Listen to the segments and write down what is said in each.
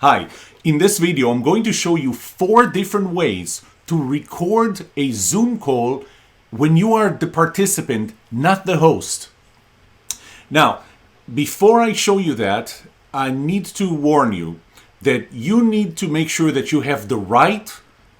Hi, in this video I'm going to show you 4 different ways to record a Zoom call when you are the participant, not the host. Now, before I show you that, I need to warn you that you need to make sure that you have the right,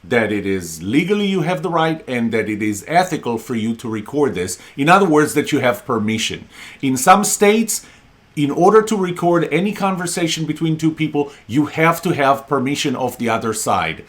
that it is legally you have the right, and that it is ethical for you to record this. In other words, that you have permission. In some states, in order to record any conversation between two people, you have to have permission of the other side.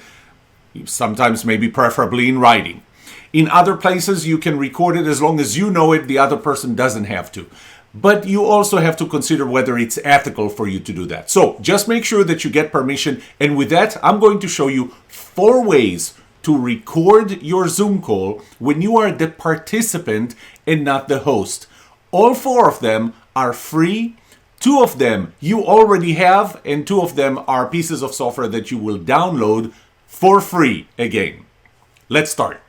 Sometimes maybe preferably in writing. In other places, you can record it as long as you know it, the other person doesn't have to. But you also have to consider whether it's ethical for you to do that. So just make sure that you get permission. And with that, I'm going to show you 4 ways to record your Zoom call when you are the participant and not the host. All 4 of them are free. 2 of them you already have, and 2 of them are pieces of software that you will download for free again. Let's start.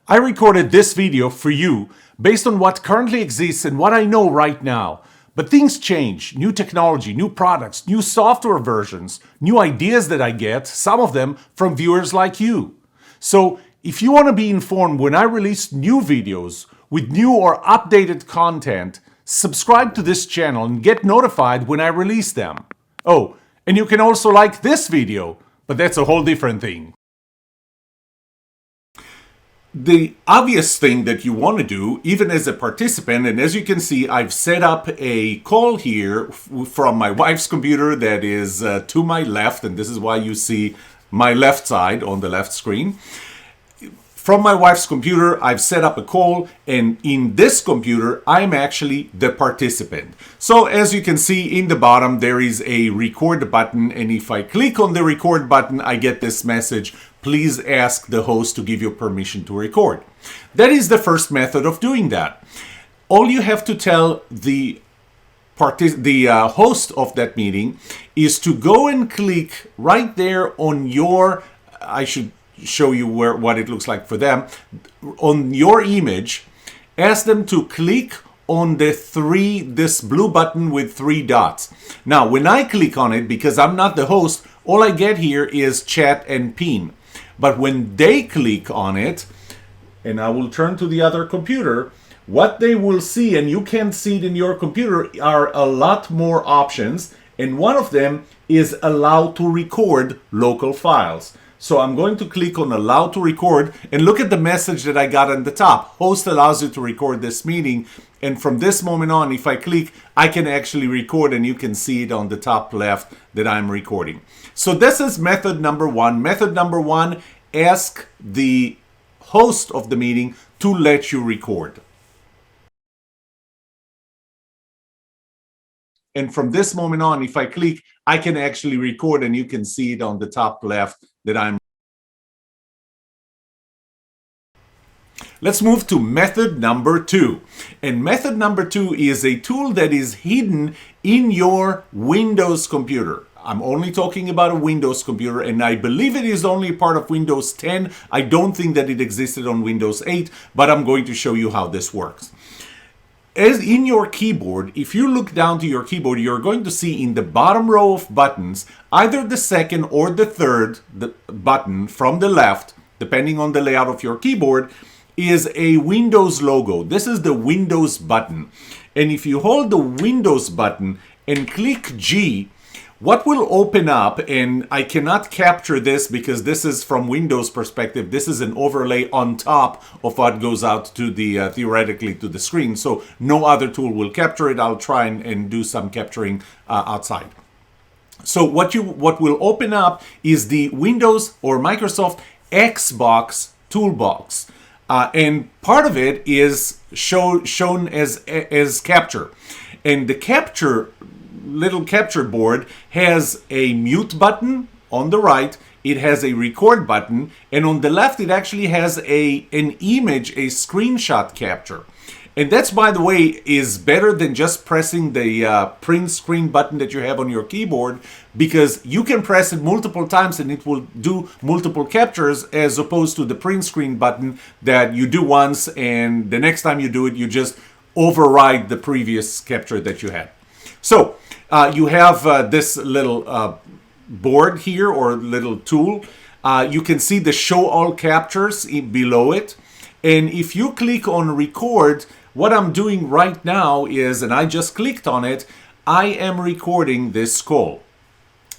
I recorded this video for you based on what currently exists and what I know right now. But things change, new technology, new products, new software versions, new ideas that I get, some of them from viewers like you. So if you want to be informed when I release new videos with new or updated content, subscribe to this channel and get notified when I release them. Oh, and you can also like this video, but that's a whole different thing. The obvious thing that you want to do, even as a participant, and as you can see, I've set up a call here from my wife's computer that is to my left, and this is why you see my left side on the left screen. From my wife's computer, I've set up a call, and in this computer, I'm actually the participant. So as you can see in the bottom, there is a record button, and if I click on the record button, I get this message: please ask the host to give you permission to record. That is the first method of doing that. All you have to tell the host of that meeting is to go and click right there on your, I should show you what it looks like for them, on your image. Ask them to click on this blue button with 3 dots. Now, when I click on it, because I'm not the host, all I get here is chat and pin. But when they click on it, and I will turn to the other computer, what they will see, and you can't see it in your computer, are a lot more options. And one of them is allow to record local files. So I'm going to click on allow to record, and look at the message that I got on the top. Host allows you to record this meeting. And from this moment on, if I click, I can actually record, and you can see it on the top left that I'm recording. So this is method number 1. Method number 1, ask the host of the meeting to let you record. And from this moment on, if I click, I can actually record, and you can see it on the top left that I'm. Let's move to method number 2. And method number 2 is a tool that is hidden in your Windows computer. I'm only talking about a Windows computer, and I believe it is only part of Windows 10. I don't think that it existed on Windows 8, but I'm going to show you how this works. As in your keyboard, if you look down to your keyboard, you're going to see in the bottom row of buttons, either the second or the third button from the left, depending on the layout of your keyboard, is a Windows logo. This is the Windows button. And if you hold the Windows button and click G, what will open up, and I cannot capture this because this is from Windows perspective, this is an overlay on top of what goes out to the theoretically to the screen, so no other tool will capture it. I'll try and do some capturing outside. So what will open up is the Windows or Microsoft Xbox toolbox, and part of it is shown as capture, and the little capture board has a mute button on the right, it has a record button, and on the left it actually has an image, a screenshot capture. And that's, by the way, is better than just pressing the print screen button that you have on your keyboard, because you can press it multiple times and it will do multiple captures, as opposed to the print screen button that you do once and the next time you do it, you just override the previous capture that you had. So you have this little board here or little tool, you can see the show all captures below it. And if you click on record, what I'm doing right now is, and I just clicked on it, I am recording this call.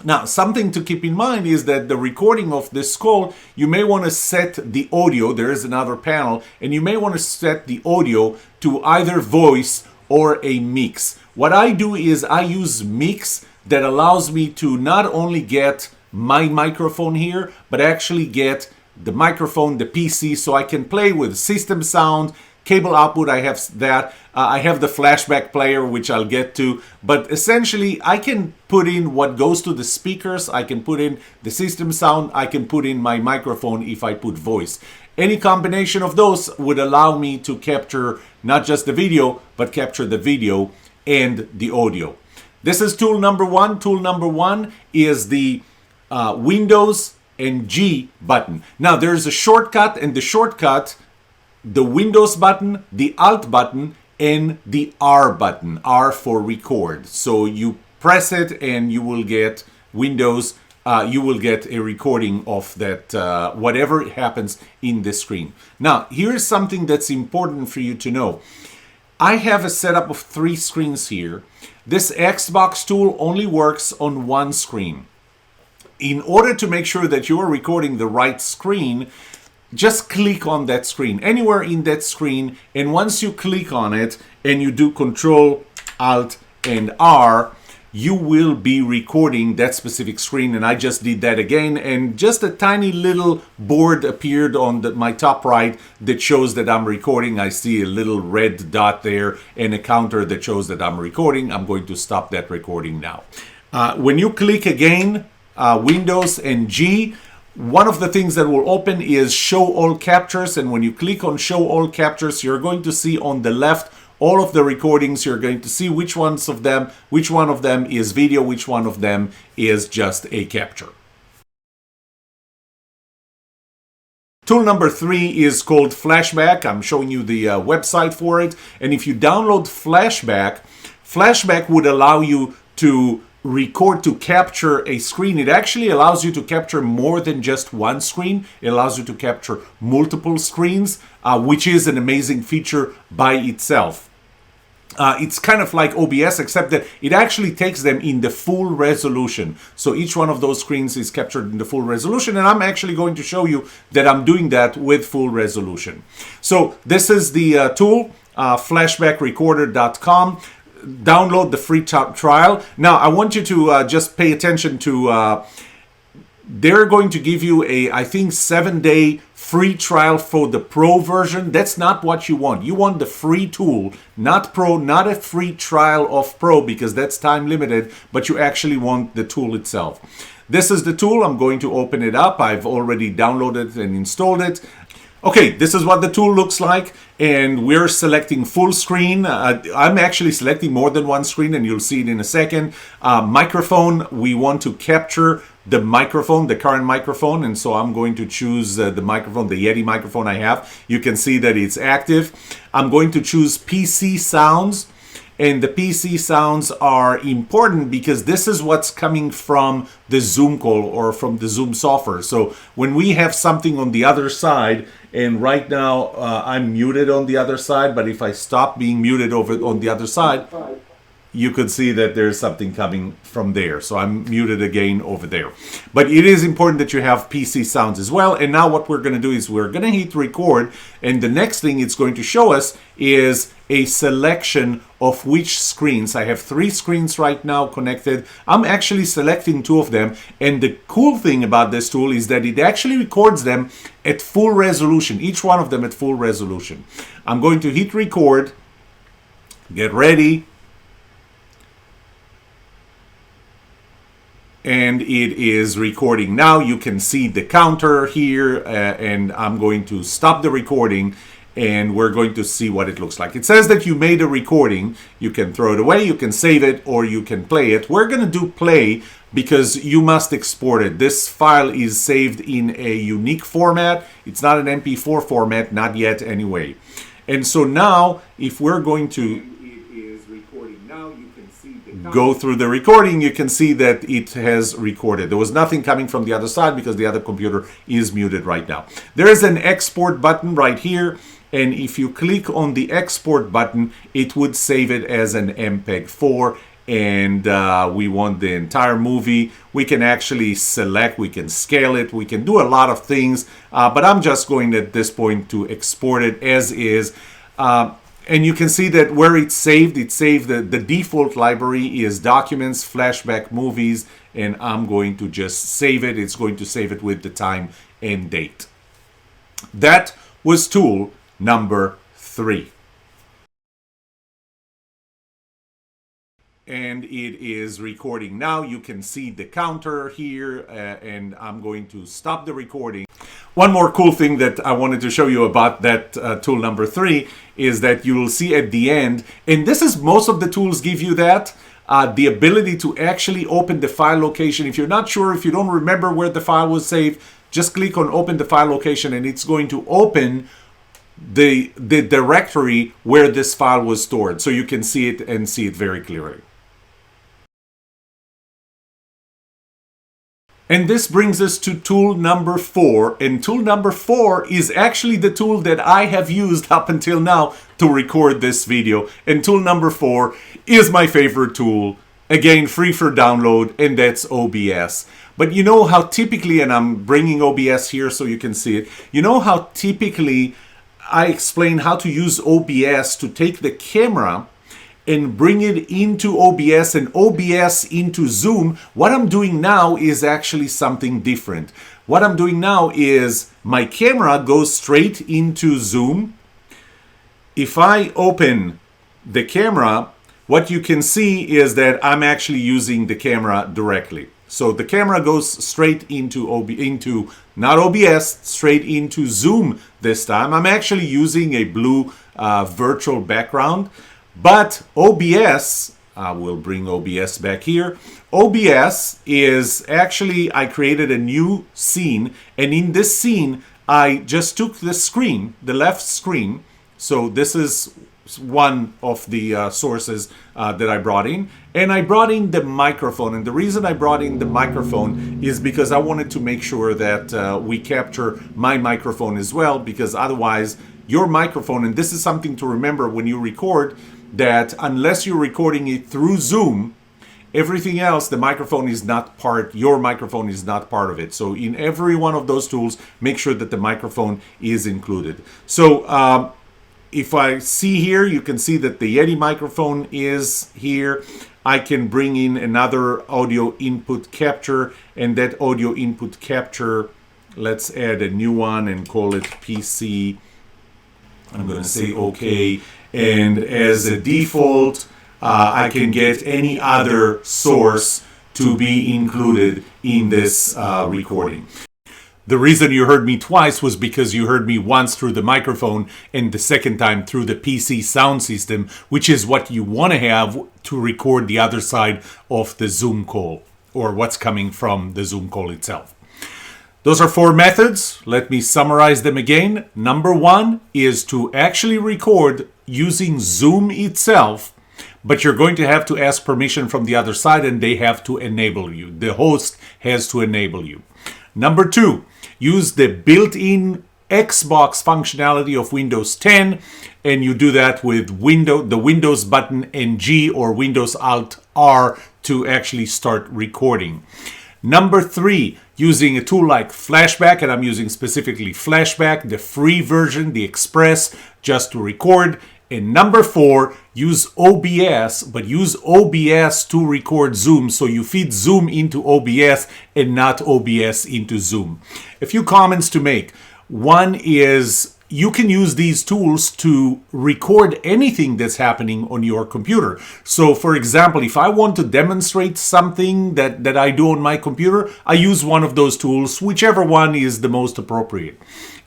Now, something to keep in mind is that the recording of this call, you may want to set the audio, there is another panel, and you may want to set the audio to either voice or a mix. What I do is I use mix that allows me to not only get my microphone here, but actually get the microphone, the PC, so I can play with system sound, cable output, I have that. I have the FlashBack player, which I'll get to. But essentially, I can put in what goes to the speakers. I can put in the system sound. I can put in my microphone if I put voice. Any combination of those would allow me to capture not just the video, but capture the video and the audio. This is tool number one. Tool number one is the Windows and G button. Now, there's a shortcut, and the shortcut, the Windows button, the Alt button, and the R button. R for record. So you press it and you will get Windows, you will get a recording of that, whatever happens in the screen. Now, here's something that's important for you to know. I have a setup of 3 screens here. This Xbox tool only works on one screen. In order to make sure that you are recording the right screen, just click on that screen, anywhere in that screen, and once you click on it and you do Control, Alt, and R, you will be recording that specific screen. And I just did that again, and just a tiny little board appeared on my top right that shows that I'm recording. I see a little red dot there and a counter that shows that I'm recording. I'm going to stop that recording now. When you click again, Windows and G, one of the things that will open is show all captures, and when you click on show all captures, you're going to see on the left all of the recordings. You're going to see which one of them is video, which one of them is just a capture. Tool number 3 is called FlashBack. I'm showing you the website for it, and if you download FlashBack, FlashBack would allow you to record, to capture a screen. It actually allows you to capture more than just one screen. It allows you to capture multiple screens, which is an amazing feature by itself. It's kind of like OBS, except that it actually takes them in the full resolution. So each one of those screens is captured in the full resolution, and I'm actually going to show you that I'm doing that with full resolution. So this is the tool, flashbackrecorder.com. Download the free trial. Now, I want you to just pay attention to, they're going to give you a, I think, 7-day free trial for the Pro version. That's not what you want. You want the free tool, not Pro, not a free trial of Pro, because that's time limited, but you actually want the tool itself. This is the tool. I'm going to open it up. I've already downloaded and installed it. Okay, this is what the tool looks like, and we're selecting full screen. I'm actually selecting more than one screen, and you'll see it in a second. Microphone, we want to capture the microphone, the current microphone, and so I'm going to choose the microphone, the Yeti microphone I have. You can see that it's active. I'm going to choose PC sounds. And the PC sounds are important because this is what's coming from the Zoom call or from the Zoom software. So when we have something on the other side, and right now I'm muted on the other side, but if I stop being muted over on the other side, you could see that there's something coming from there. So I'm muted again over there. But it is important that you have PC sounds as well. And now what we're going to do is we're going to hit record. And the next thing it's going to show us is a selection of which screens. I have 3 screens right now connected. I'm actually selecting 2 of them. And the cool thing about this tool is that it actually records them at full resolution, each one of them at full resolution. I'm going to hit record, get ready. And it is recording now. You can see the counter here, and I'm going to stop the recording, and we're going to see what it looks like. It says that you made a recording. You can throw it away, you can save it, or you can play it. We're going to do play because you must export it. This file is saved in a unique format. It's not an MP4 format, not yet anyway. And so now, if we're going to, it is recording now, you can see the go through the recording, you can see that it has recorded. There was nothing coming from the other side because the other computer is muted right now. There is an export button right here, and if you click on the export button, it would save it as an MPEG-4, and we want the entire movie. We can actually select, we can scale it, we can do a lot of things, but I'm just going at this point to export it as is. And you can see that where it's saved the default library is Documents, Flashback Movies, and I'm going to just save it. It's going to save it with the time and date. That was tool number 3. And it is recording now. You can see the counter here, and I'm going to stop the recording. One more cool thing that I wanted to show you about that tool number 3 is that you will see at the end, and this is most of the tools give you that, the ability to actually open the file location. If you're not sure, if you don't remember where the file was saved, just click on open the file location and it's going to open the directory where this file was stored, so you can see it and see it very clearly. And this brings us to tool number 4. And tool number 4 is actually the tool that I have used up until now to record this video. And tool number 4 is my favorite tool. Again, free for download, and that's OBS. But you know how typically, and I'm bringing OBS here so you can see it, you know how typically I explain how to use OBS to take the camera and bring it into OBS and OBS into Zoom. What I'm doing now is actually something different. What I'm doing now is my camera goes straight into Zoom. If I open the camera, what you can see is that I'm actually using the camera directly. So the camera goes straight into not OBS, straight into Zoom this time. I'm actually using a blue virtual background. But OBS, we'll bring OBS back here. OBS is actually, I created a new scene, and in this scene, I just took the screen, the left screen. So this is one of the sources that I brought in, and I brought in the microphone. And the reason I brought in the microphone is because I wanted to make sure that we capture my microphone as well, because otherwise your microphone, and this is something to remember when you record, that unless you're recording it through Zoom, everything else, the microphone is not part, your microphone is not part of it. So in every one of those tools, make sure that the microphone is included. So if I see here, you can see that the Yeti microphone is here. I can bring in another audio input capture, and that audio input capture, let's add a new one and call it PC. I'm going to say OK. And as a default, I can get any other source to be included in this recording. The reason you heard me twice was because you heard me once through the microphone and the second time through the PC sound system, which is what you want to have to record the other side of the Zoom call, or what's coming from the Zoom call itself. Those are 4 methods. Let me summarize them again. Number 1 is to actually record using Zoom itself, but you're going to have to ask permission from the other side, and they have to enable you. The host has to enable you. Number 2, use the built-in Xbox functionality of Windows 10, and you do that with the Windows button and G or Windows Alt R to actually start recording. Number 3, using a tool like FlashBack, and I'm using specifically FlashBack, the free version, the Express, just to record. And number 4, use OBS, but use OBS to record Zoom, so you feed Zoom into OBS and not OBS into Zoom. A few comments to make. One is, you can use these tools to record anything that's happening on your computer. So for example, if I want to demonstrate something that I do on my computer, I use one of those tools, whichever one is the most appropriate.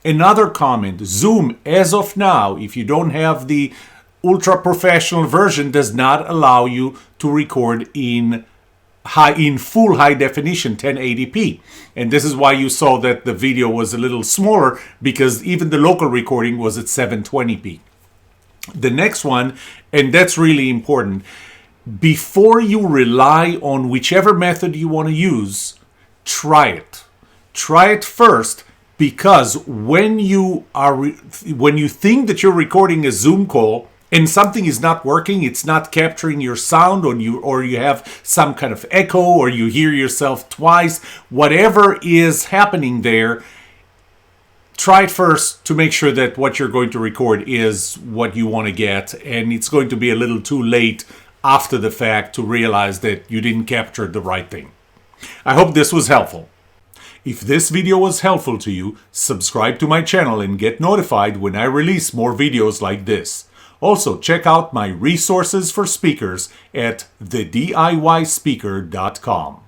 Another comment, Zoom, as of now, if you don't have the ultra professional version, does not allow you to record in full high definition 1080p, and this is why you saw that the video was a little smaller, because even the local recording was at 720p. The next one, and that's really important, before you rely on whichever method you want to use, try it. Try it first, because when you think that you're recording a Zoom call and something is not working, it's not capturing your sound, or you have some kind of echo, or you hear yourself twice, whatever is happening there, try it first to make sure that what you're going to record is what you want to get, and it's going to be a little too late after the fact to realize that you didn't capture the right thing. I hope this was helpful. If this video was helpful to you, subscribe to my channel and get notified when I release more videos like this. Also, check out my resources for speakers at thediyspeaker.com.